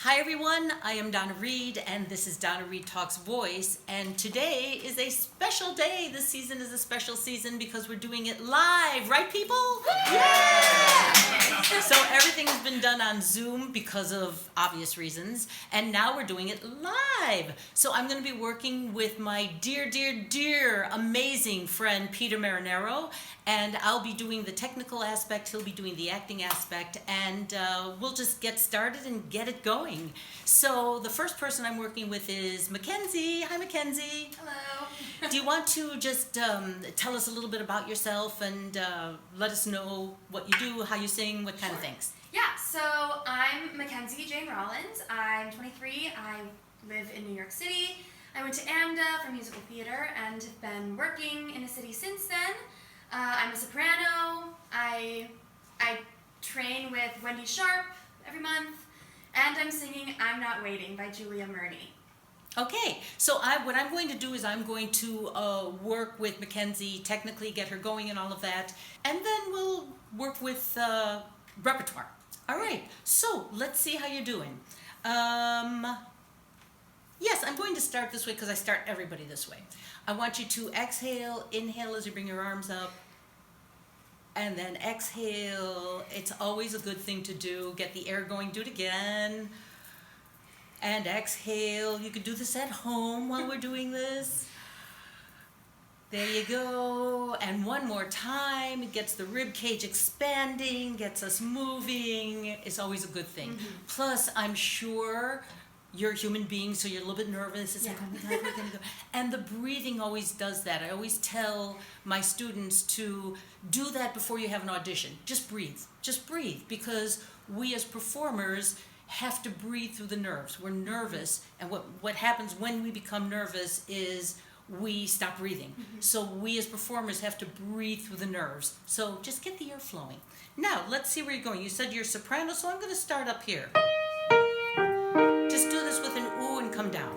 Hi everyone, I am Donna Reed and this is Donna Reed Talks Voice, and today is a special day. This season is a special season because we're doing it live, right people? Yeah! So everything has been done on Zoom because of obvious reasons, and now we're doing it live. So I'm going to be working with my dear, amazing friend Peter Marinaro, and I'll be doing the technical aspect, he'll be doing the acting aspect, and we'll just get started and get it going. So the first person I'm working with is Mackenzie. Hi, Mackenzie. Hello. Do you want to just tell us a little bit about yourself and let us know what you do, how you sing, what kind of things? Yeah, so I'm Mackenzie Jane Rollins. I'm 23. I live in New York City. I went to AMDA for musical theater and have been working in the city since then. I'm a soprano. I train with Wendy Sharp every month. And I'm singing I'm Not Waiting by Julia Murney. Okay, so what I'm going to do is I'm going to work with Mackenzie, technically get her going and all of that, and then we'll work with repertoire. All right, so let's see how you're doing. Yes, I'm going to start this way because I start everybody this way. I want you to exhale, inhale as you bring your arms up, and then exhale. It's always a good thing to do. Get the air going, do it again. And exhale. You could do this at home while we're doing this. There you go. And one more time. It gets the rib cage expanding, gets us moving. It's always a good thing. Mm-hmm. Plus, I'm sure you're a human being, so you're a little bit nervous. It's like, oh my God, we're gonna go. And the breathing always does that. I always tell my students to do that before you have an audition. Just breathe. Just breathe. Because we as performers have to breathe through the nerves. We're nervous, and what happens when we become nervous is we stop breathing. Mm-hmm. So we as performers have to breathe through the nerves. So just get the air flowing. Now, let's see where you're going. You said you're a soprano, so I'm gonna start up here. Just do this with an ooh and come down.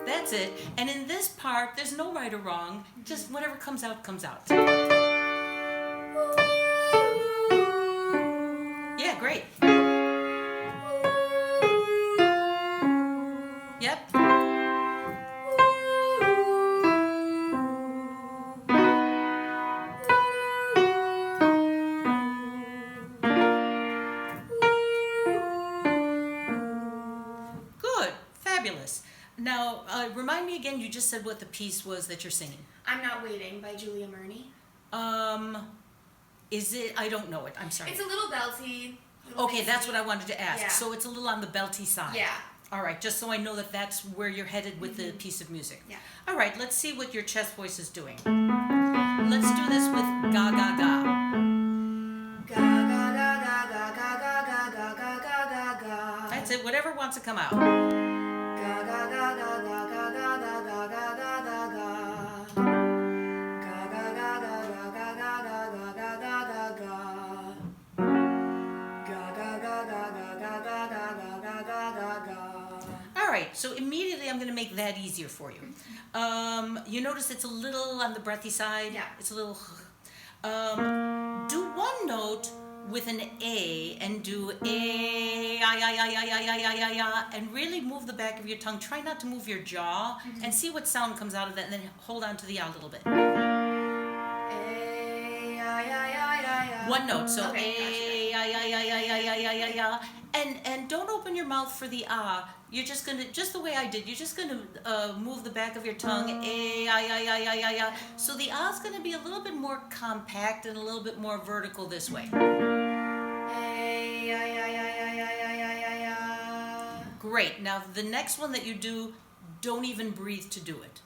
That's it. And in this part, there's no right or wrong. Just whatever comes out, comes out. Yeah, great. Yep. Fabulous. Now, remind me again, you just said what the piece was that you're singing. I'm Not Waiting by Julia Murney. Is it? I don't know it. I'm sorry. It's a little belty. Okay, that's what I wanted to ask. Yeah. So it's a little on the belty side. Yeah. All right, just so I know that that's where you're headed with the piece of music. Yeah. All right, let's see what your chest voice is doing. Let's do this with ga ga ga. Ga ga ga ga ga ga ga ga ga ga ga ga ga. That's it. Whatever wants to come out. Ga ga ga ga ga ga ga ga ga ga ga ga ga. Ga ga ga ga ga ga ga ga ga ga ga ga ga. Ga ga ga ga ga ga ga ga ga ga ga ga. All right, so immediately I'm going to make that easier for you. You notice it's a little on the breathy side? Yeah. It's a little... do one note with an A and do A, and really move the back of your tongue. Try not to move your jaw and see what sound comes out of that, and then hold on to the A a little bit. One note, so okay, A, and don't open your mouth for the ah. You're just gonna, just the way I did, you're just gonna move the back of your tongue, A. So the ah is gonna be a little bit more compact and a little bit more vertical this way. Great. Now the next one that you do, don't even breathe to do it.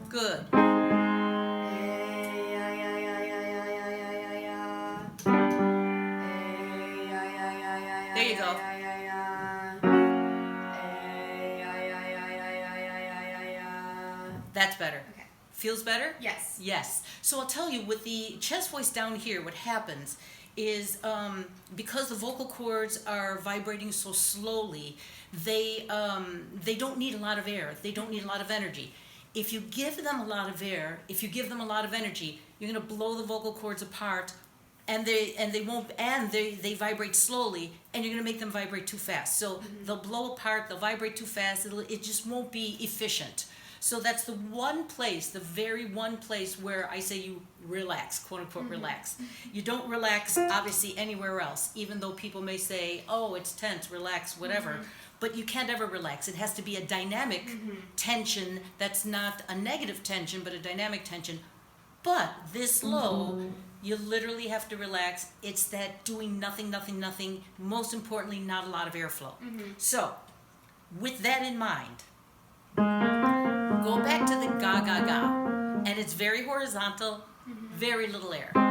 Good. There you go. That's better. Okay. Feels better? Yes. Yes. So I'll tell you, with the chest voice down here, what happens is because the vocal cords are vibrating so slowly, they don't need a lot of air. They don't need a lot of energy. If you give them a lot of air, if you give them a lot of energy, you're going to blow the vocal cords apart, and they vibrate slowly, and you're going to make them vibrate too fast. So they'll blow apart, they'll vibrate too fast. It just won't be efficient. So that's the one place, the very one place where I say you relax, quote unquote relax. You don't relax obviously anywhere else, even though people may say, oh, it's tense, relax, whatever. But you can't ever relax. It has to be a dynamic tension that's not a negative tension, but a dynamic tension. But this low, you literally have to relax. It's that doing nothing, nothing, nothing. Most importantly, not a lot of airflow. So, with that in mind, go back to the ga ga ga, and it's very horizontal, very little air. Ga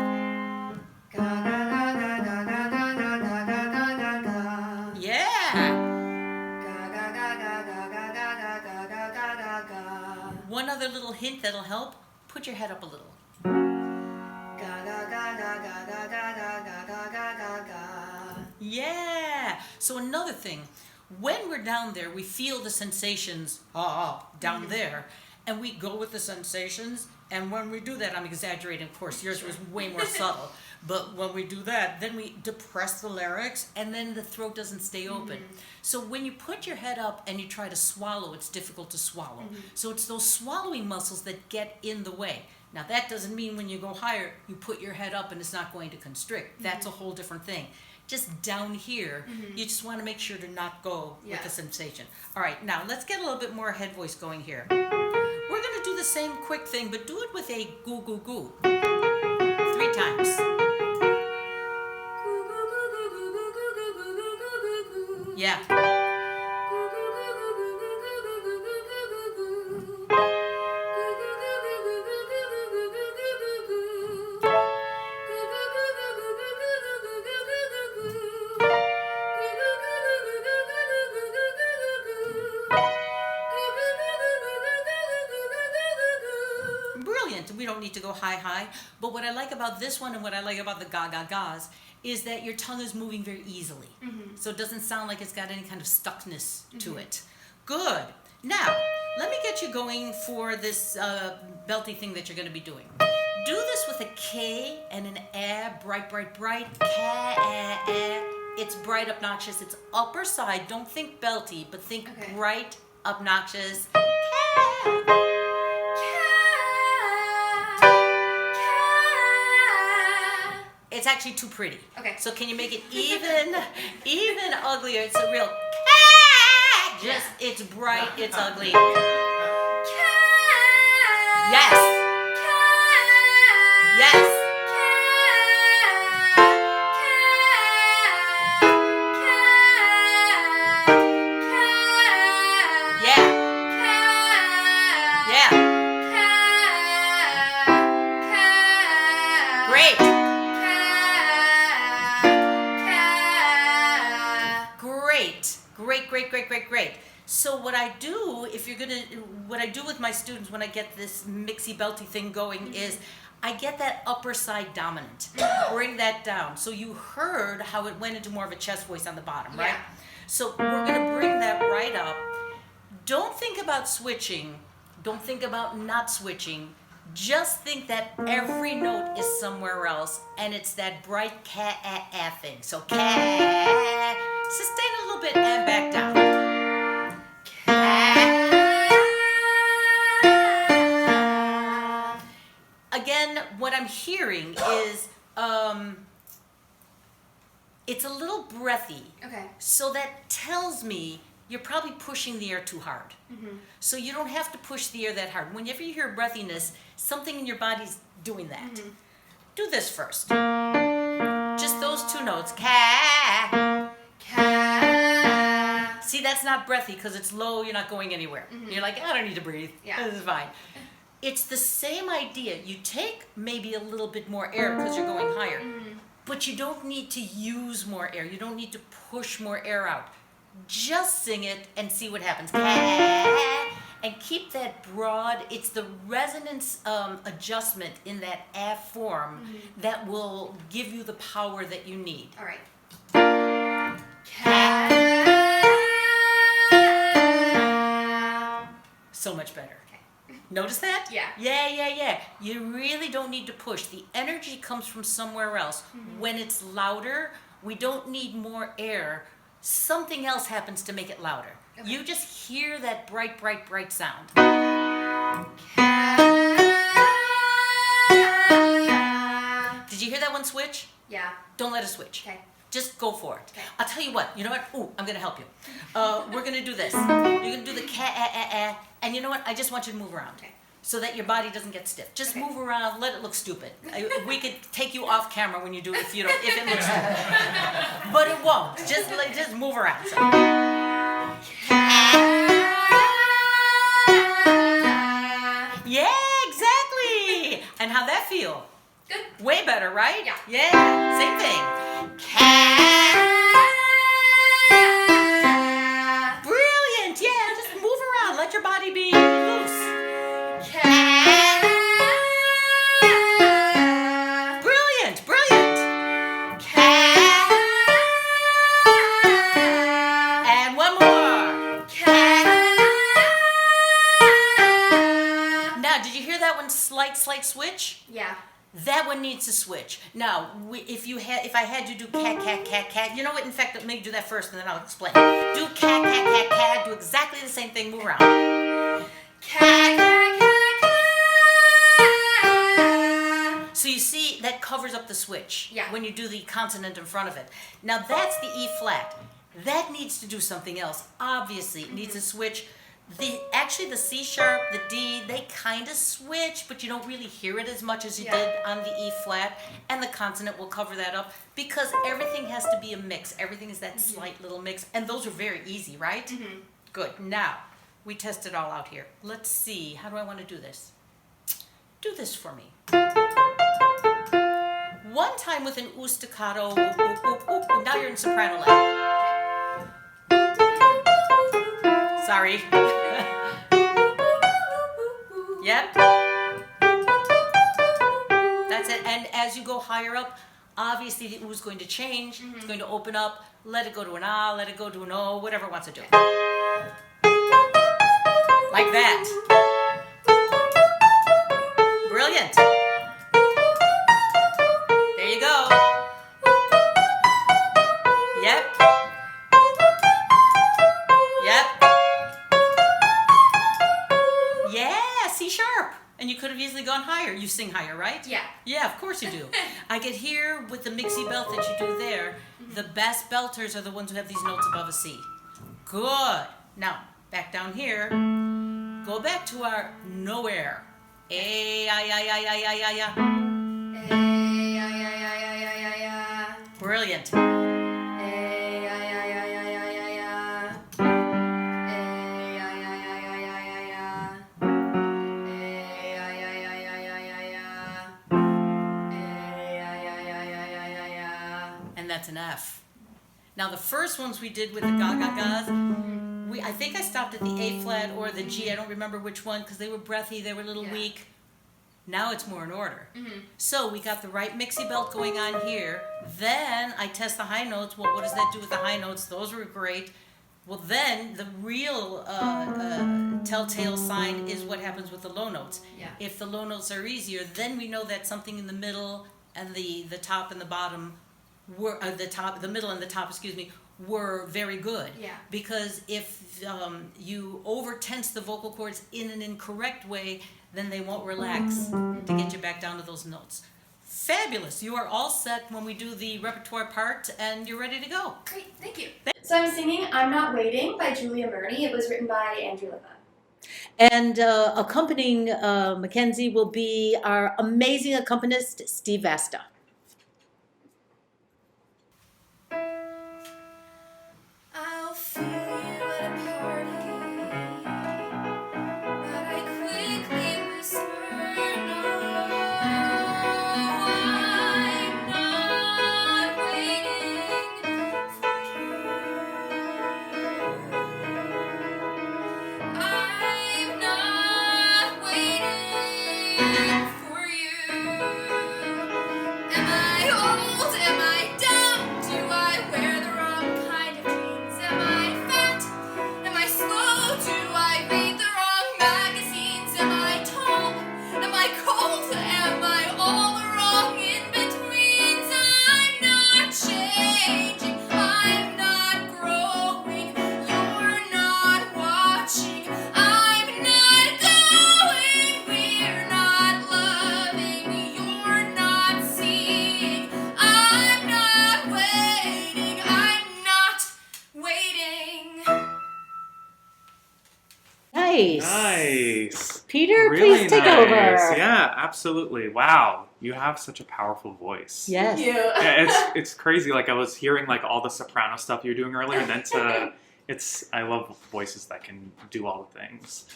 ga ga ga ga ga ga ga ga ga ga ga. Yeah. Ga ga ga ga ga ga ga ga ga ga ga ga. One other little hint that'll help: put your head up a little. Ga ga ga ga ga ga ga ga ga ga ga ga. Yeah. So another thing, when we're down there, we feel the sensations down there, and we go with the sensations. And when we do that, I'm exaggerating, of course. Yours was way more subtle. But when we do that, then we depress the larynx, and then the throat doesn't stay open. So when you put your head up and you try to swallow, it's difficult to swallow. So it's those swallowing muscles that get in the way. Now, that doesn't mean when you go higher, you put your head up and it's not going to constrict. That's a whole different thing. Just down here, you just want to make sure to not go with the sensation. All right, now let's get a little bit more head voice going here. We're going to do the same quick thing, but do it with a goo goo goo. 3 times. Yeah. Brilliant. We don't need to go high, but what I like about this one and what I like about the ga ga ga's is that your tongue is moving very easily. So it doesn't sound like it's got any kind of stuckness to it. Good. Now, let me get you going for this belty thing that you're going to be doing. Do this with a K and an A, bright, bright, bright. K-A-A. It's bright, obnoxious. It's upper side. Don't think belty, but think bright, obnoxious. K. It's actually too pretty. Okay. So can you make it even uglier? It's a real just it's bright, it's ugly. Yes. Yes. Yeah. Yeah. Great. Great. So what I do, what I do with my students when I get this mixy belty thing going is I get that upper side dominant. Bring that down. So you heard how it went into more of a chest voice on the bottom, right? So we're going to bring that right up. Don't think about switching. Don't think about not switching. Just think that every note is somewhere else, and it's that bright ka-a-a thing. So ka, sustain a little bit and back down. Again, what I'm hearing is it's a little breathy. Okay. So that tells me you're probably pushing the air too hard. So you don't have to push the air that hard. Whenever you hear breathiness, something in your body's doing that. Do this first. Just those 2 notes. Ka. Ka. See, that's not breathy because it's low, you're not going anywhere. You're like, I don't need to breathe. This is fine. It's the same idea. You take maybe a little bit more air because you're going higher. But you don't need to use more air. You don't need to push more air out. Just sing it and see what happens. And keep that broad. It's the resonance adjustment in that A form that will give you the power that you need. All right. So much better. Okay. Notice that? Yeah. Yeah. You really don't need to push. The energy comes from somewhere else. When it's louder, we don't need more air. Something else happens to make it louder. Okay. You just hear that bright, bright, bright sound. Did you hear that one switch? Yeah. Don't let it switch. Okay. Just go for it. Okay. I'll tell you what. You know what? Ooh, I'm gonna help you. We're gonna do this. You're gonna do the ka, and you know what? I just want you to move around. Okay. So that your body doesn't get stiff. Just Okay. move around. Let it look stupid. We could take you off camera when you do it if it looks stupid. But it won't. Just move around. So. Yeah, exactly. And how'd that feel? Good. Way better, right? Yeah. Yeah, same thing. Brilliant. Yeah, just move around. Let your body be loose. Brilliant. And one more. Now, did you hear that one slight switch? Yeah. That one needs to switch. Now, if I had you do cat, you know what? In fact, let me do that first, and then I'll explain. Do cat. Do exactly the same thing. Move around. So you see, that covers up the switch. Yeah. When you do the consonant in front of it. Now that's the E flat. That needs to do something else. Obviously, it needs to switch. Actually, the C sharp, the D, they kind of switch, but you don't really hear it as much as you did on the E flat. And the consonant will cover that up because everything has to be a mix. Everything is that slight little mix. And those are very easy, right? Good. Now, we test it all out here. Let's see. How do I want to do this? Do this for me. One time with an oo staccato. Oop. Now you're in soprano level. Sorry. Yep. That's it. And as you go higher up, obviously the oo is going to change. It's going to open up. Let it go to an ah, let it go to an o, whatever it wants to do. Like that. Brilliant. There you go. Yep. Yeah, C sharp. And you could have easily gone higher. You sing higher, right? Yeah. Yeah, of course you do. I get here with the mixie belt that you do there. The best belters are the ones who have these notes above a C. Good. Now, back down here. Go back to our nowhere. A, I. Brilliant. And that's an F. Now the first ones we did with the ga-ga-gas, I think I stopped at the A flat or the G. I don't remember which one because they were breathy, they were a little weak. Now it's more in order. So we got the right mixie belt going on here. Then I test the high notes. Well, what does that do with the high notes? Those were great. Well, then the real telltale sign is what happens with the low notes. Yeah. If the low notes are easier, then we know that something in the middle and the top and the bottom were the middle and the top, were very good. Yeah. Because if you over tense the vocal cords in an incorrect way, then they won't relax to get you back down to those notes. Fabulous. You are all set when we do the repertoire part, and you're ready to go. Great, thank you. So I'm singing I'm Not Waiting by Julia Murney. It was written by Andrew Lippa. And accompanying Mackenzie will be our amazing accompanist, Steve Vasta. I'll feel you at a party, but I quickly whisper no. I'm not waiting for you. I'm not waiting for you. Nice. Nice. Peter, Really please take nice. over. Yeah, absolutely. Wow, you have such a powerful voice. Yes. Thank you. Yeah, it's crazy. Like I was hearing like all the soprano stuff you were doing earlier, and then I love voices that can do all the things.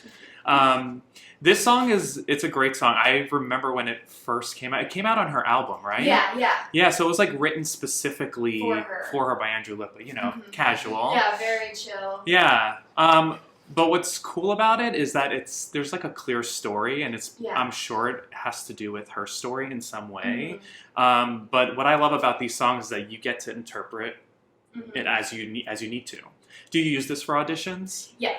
This song it's a great song. I remember when it first came out. It came out on her album, right? Yeah. Yeah, so it was like written specifically For her. by Andrew Lippa, casual. Yeah, very chill. Yeah. But what's cool about it is that there's like a clear story, and I'm sure it has to do with her story in some way. But what I love about these songs is that you get to interpret it as you need to. Do you use this for auditions? Yeah.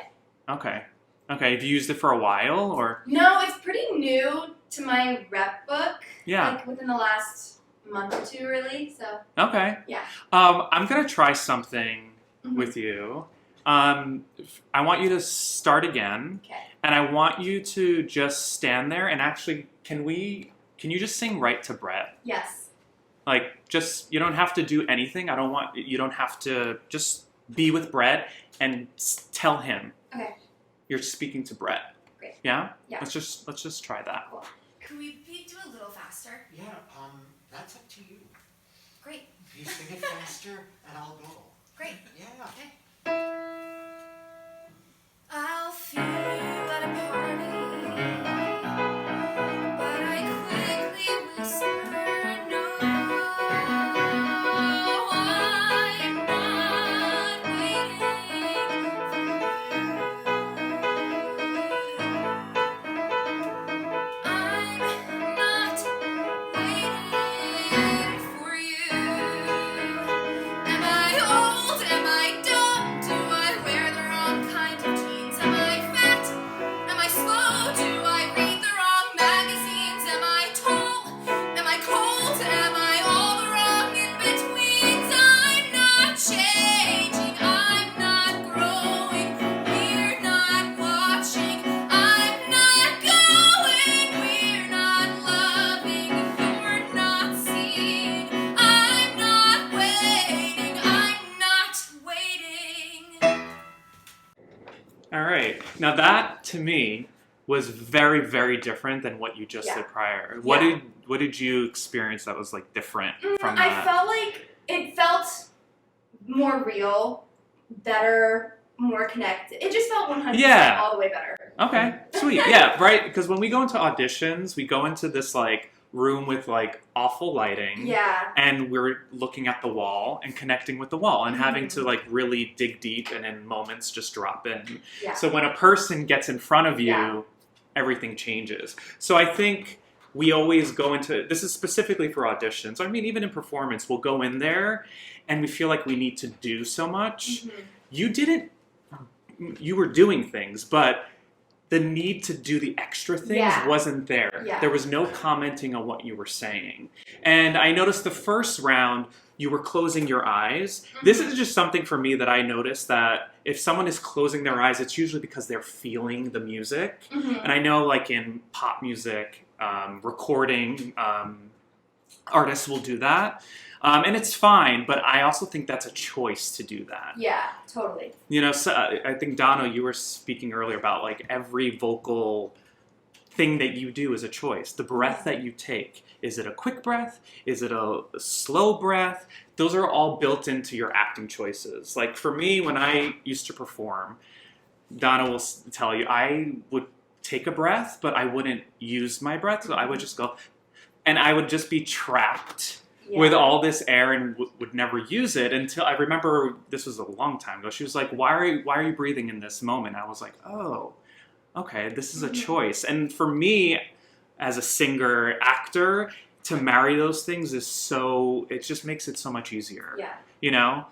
Okay. Have you used it for a while, or? No, it's pretty new to my rep book. Yeah. Like within the last month or two, really. So. Okay. Yeah. I'm gonna try something with you. I want you to start again. Okay. And I want you to just stand there and actually, can you just sing Right to Brett? Yes. Like, you don't have to do anything. You don't have to, just be with Brett and tell him. Okay. You're speaking to Brett. Great. Yeah? Yeah. Let's just try that. Cool. Could we do a little faster? Yeah, that's up to you. Great. You sing it faster, and I'll go. Great. Yeah. Okay. I'll feel you at a party, but I quickly whisper no. I'm not waiting for you. Am I old? Am I dumb? Do I wear the wrong kind of jeans? Am I fat? Am I slow? Do I read the wrong magazines? Am I tall? Am I cold? Am I all the wrong in-betweens? I'm not changing. I'm not growing. We're not watching. I'm not going. We're not loving. You're not seeing. I'm not waiting. I'm not waiting. All right. Now that, to me, was very, very different than what you just Yeah. did prior. Yeah. What did you experience that was like different from I that? felt like it felt more real, better, more connected. It just felt 100% Yeah. all the way better. Okay, sweet. Yeah, right. Because when we go into auditions, we go into this like room with like awful lighting. Yeah. And we're looking at the wall and connecting with the wall and having to like really dig deep and in moments just drop in. Yeah. So when a person gets in front of you, Yeah. everything changes. So I think we always go into, this is specifically for auditions. I mean, even in performance, we'll go in there and we feel like we need to do so much. You were doing things, but the need to do the extra things Yeah. wasn't there. Yeah. There was no commenting on what you were saying. And I noticed the first round, you were closing your eyes. This is just something for me that I noticed, that if someone is closing their eyes, it's usually because they're feeling the music. And I know like in pop music, recording, artists will do that. And it's fine, but I also think that's a choice to do that. Yeah, totally. So I think, Donna, you were speaking earlier about like every vocal thing that you do is a choice. The breath that you take, is it a quick breath? Is it a slow breath? Those are all built into your acting choices. Like for me, when I used to perform, Donna will tell you, I would take a breath, but I wouldn't use my breath. So I would just go, and I would just be trapped with all this air and would never use it until I remember, this was a long time ago. She was like, why are you breathing in this moment? I was like, oh, okay, this is a choice. And for me, as a singer, actor, to marry those things it just makes it so much easier. Yeah.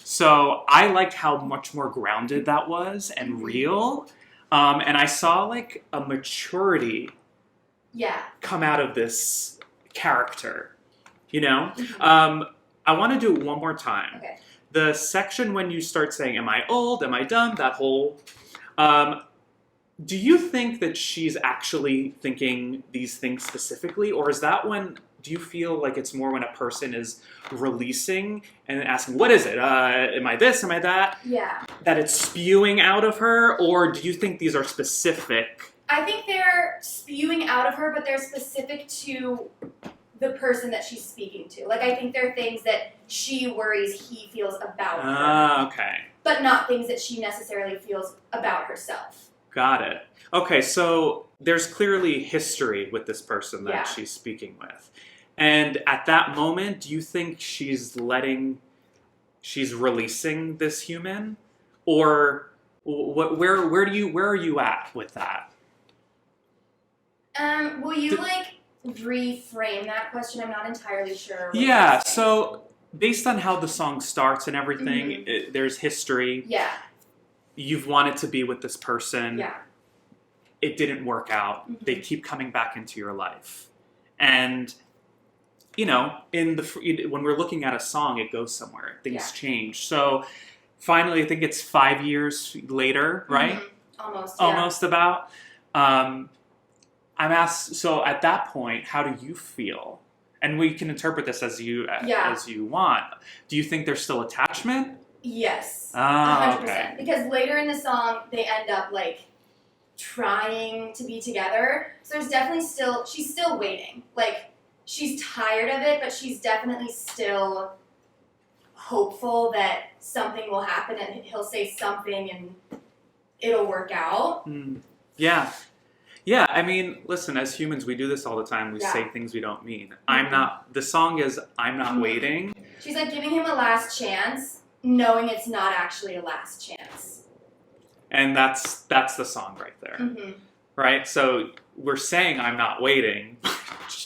So I liked how much more grounded that was and real. And I saw like a maturity come out of this character. I want to do it one more time. Okay. The section when you start saying, am I old, am I dumb, that whole, do you think that she's actually thinking these things specifically? Or is that when, do you feel like it's more when a person is releasing and asking, what is it? Am I this? Am I that? Yeah. That it's spewing out of her? Or do you think these are specific? I think they're spewing out of her, but they're specific to the person that she's speaking to. Like, I think they're things that she worries he feels about her. Ah, okay. But not things that she necessarily feels about herself. Got it. Okay, so there's clearly history with this person that Yeah. she's speaking with. And at that moment, do you think she's releasing this human? Or where are you at with that? Will you, reframe that question? I'm not entirely sure. Yeah, so based on how the song starts and everything, there's history. Yeah. You've wanted to be with this person. Yeah. It didn't work out. They keep coming back into your life. And, when we're looking at a song, it goes somewhere. Things change. So finally, I think it's 5 years later, right? Almost. Almost about. I'm asked, so at that point, how do you feel? And we can interpret this as you want. Do you think there's still attachment? Yes. 100%. 100%. Because later in the song, they end up, trying to be together. So there's definitely she's still waiting. She's tired of it, but she's definitely still hopeful that something will happen and he'll say something and it'll work out. Yeah. Yeah, I mean, listen, as humans, we do this all the time. We say things we don't mean. The song is, I'm not waiting. She's giving him a last chance, knowing it's not actually a last chance. And that's the song right there. Right? So we're saying, I'm not waiting.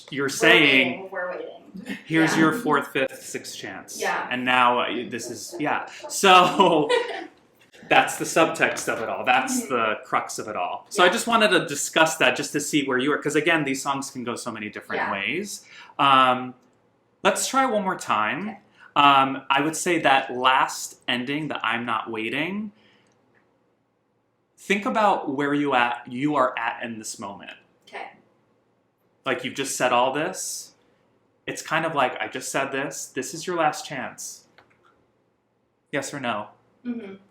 You're saying, we're waiting. Here's your 4th, 5th, 6th chance. Yeah. And now this is, So that's the subtext of it all. That's the crux of it all. So I just wanted to discuss that just to see where you are. Because again, these songs can go so many different ways. Let's try one more time. Okay. I would say that last ending, the I'm not waiting, think about where you are at in this moment. Okay. You've just said all this. It's kind of like, I just said this. This is your last chance. Yes or no?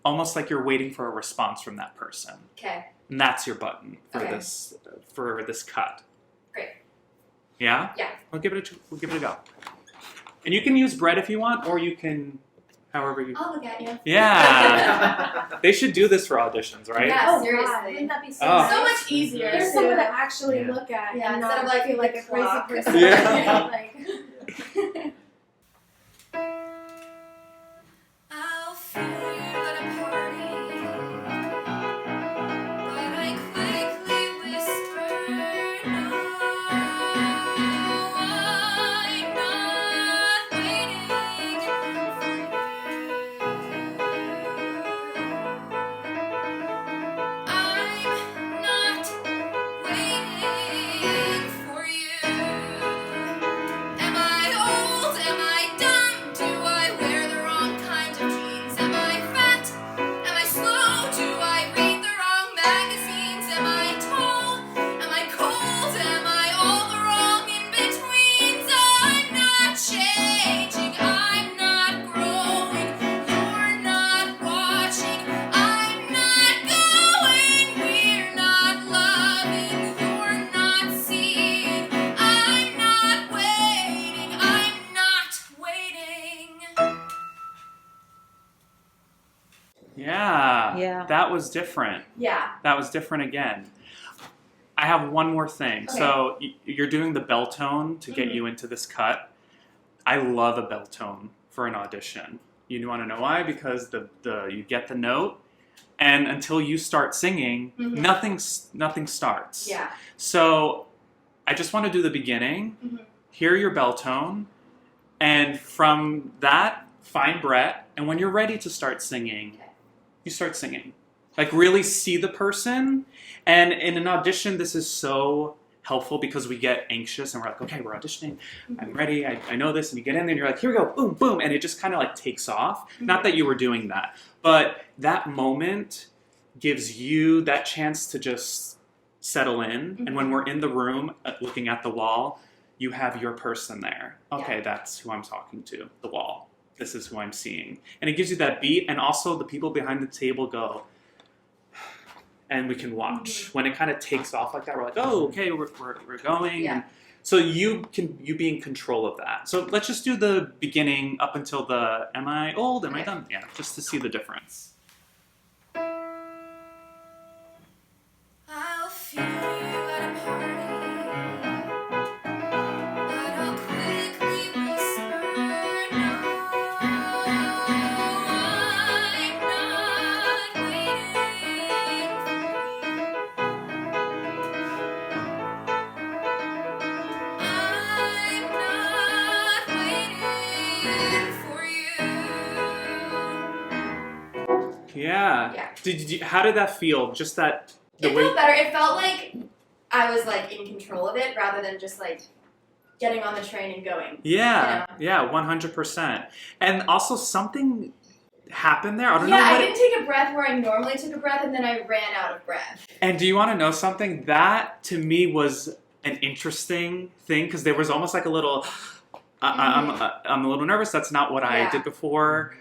Almost like you're waiting for a response from that person. Okay. And that's your button for this cut. Great. Yeah? Yeah. We'll give it a go. And you can use bread if you want, or you can, however you... I'll look at you. Yeah. They should do this for auditions, right? Yeah, Oh, seriously. God. Wouldn't that be so Oh. nice? So much easier. There's someone to actually look at Yeah, and instead not of feel like a crazy clock. person. Yeah. I'll feel you at a party, but I quickly whisper, no, I'm not waiting for you. I'm not waiting for you. Am I old? Am I dumb? Do I wear the wrong kind of jeans? Am I fat? Am I slow? Do I read the wrong magazines? Am I tall? Am I cold? Am I all the wrong in-betweens? I'm not changing. I'm not growing. You're not watching. I'm not going. We're not loving. You're not seeing. I'm not waiting. I'm not waiting. Yeah. Yeah. That was different. Yeah. That was different again. I have one more thing. Okay. So you're doing the bell tone to get you into this cut. I love a bell tone for an audition. You want to know why? Because you get the note, and until you start singing, nothing starts. Yeah. So I just want to do the beginning, hear your bell tone, and from that, find Brett, and when you're ready to start singing, you start singing. Really see the person. And in an audition, this is so helpful because we get anxious and we're like, okay, we're auditioning. I'm ready. I know this. And you get in there and you're like, here we go, boom, boom. And it just kind of takes off. Not that you were doing that, but that moment gives you that chance to just settle in. And when we're in the room looking at the wall, you have your person there. Okay, Yeah. that's who I'm talking to, the wall. This is who I'm seeing. And it gives you that beat, and also the people behind the table go, and we can watch. When it kind of takes off like that, we're like, oh, okay, we're going. Yeah. And so you be in control of that. So let's just do the beginning up until the, am I old? Am I done? Yeah, just to see the difference. I'll feel you at a party, but I'll quickly whisper no. I'm not waiting for you. Yeah. Yeah. How did that feel? Just that It felt better. It felt like I was like in control of it rather than just like getting on the train and going. Yeah, yeah, 100%. And also something happened there. I don't know Yeah, what I didn't take a breath where I normally took a breath, and then I ran out of breath. And do you want to know something? That to me was an interesting thing because there was almost like a little. I'm a little nervous. That's not what I did before,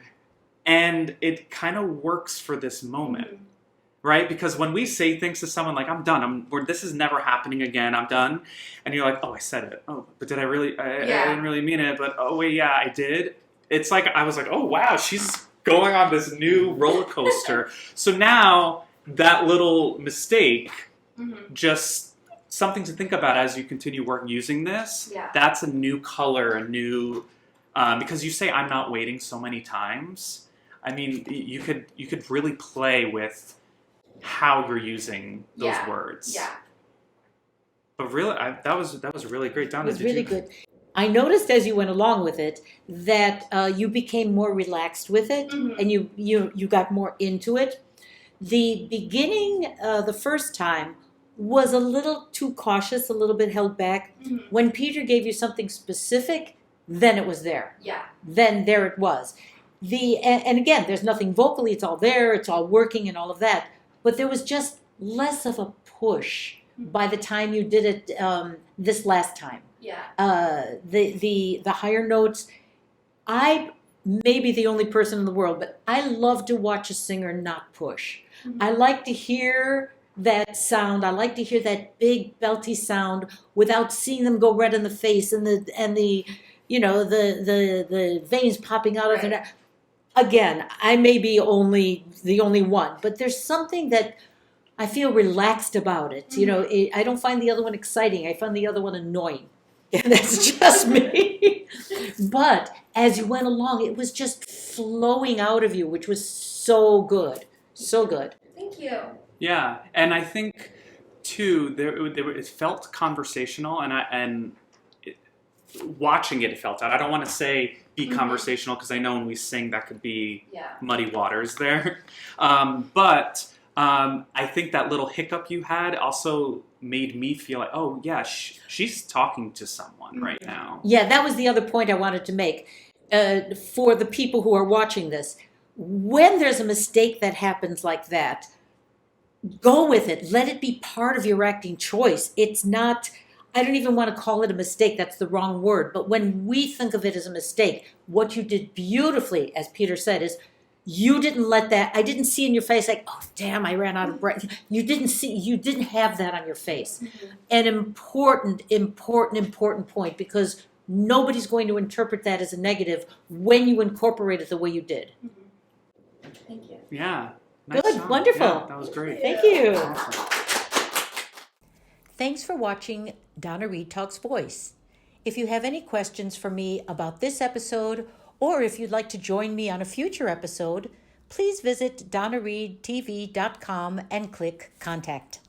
and it kind of works for this moment, right? Because when we say things to someone like "I'm done," this is never happening again. I'm done, and you're like, "Oh, I said it. Oh, but did I really? I didn't really mean it. But oh wait, yeah, I did." It's like I was like, "Oh wow, she's going on this new roller coaster." So now that little mistake, just something to think about as you continue using this. Yeah. That's a new color, a new because you say I'm not waiting so many times. I mean, you could really play with how you're using those words. Yeah. But really, that was really great. Donna, It was really good. I noticed as you went along with it that you became more relaxed with it, and you got more into it. The beginning, the first time, was a little too cautious, a little bit held back. When Peter gave you something specific, then it was there. Yeah. Then there it was. And again, there's nothing vocally, it's all there, it's all working and all of that. But there was just less of a push by the time you did it this last time. Yeah. The higher notes, I may be the only person in the world, but I love to watch a singer not push. I like to hear that sound. I like to hear that big belty sound without seeing them go red in the face and the you know the veins popping out of their neck. Again, I may be the only one, but there's something that I feel relaxed about it. You know, I don't find the other one exciting. I find the other one annoying. And that's just me. But as you went along, it was just flowing out of you, which was so good. So good. Thank you. Yeah, and I think too, it felt conversational, and watching it felt out. I don't want to say be conversational because I know when we sing that could be muddy waters there, but I think that little hiccup you had also made me feel like, oh yeah, she's talking to someone right now. Yeah, that was the other point I wanted to make for the people who are watching this. When there's a mistake that happens like that, go with it. Let it be part of your acting choice. It's not, I don't even want to call it a mistake. That's the wrong word. But when we think of it as a mistake, what you did beautifully, as Peter said, is you didn't let that, I didn't see in your face like, oh, damn, I ran out of breath. You didn't have that on your face. An important point, because nobody's going to interpret that as a negative when you incorporate it the way you did. Thank you. Yeah. Nice Good, job. wonderful. Yeah, that was great. Thank you. Awesome. Thanks for watching Donna Reed Talks Voice. If you have any questions for me about this episode, or if you'd like to join me on a future episode, please visit donnareedtv.com and click Contact.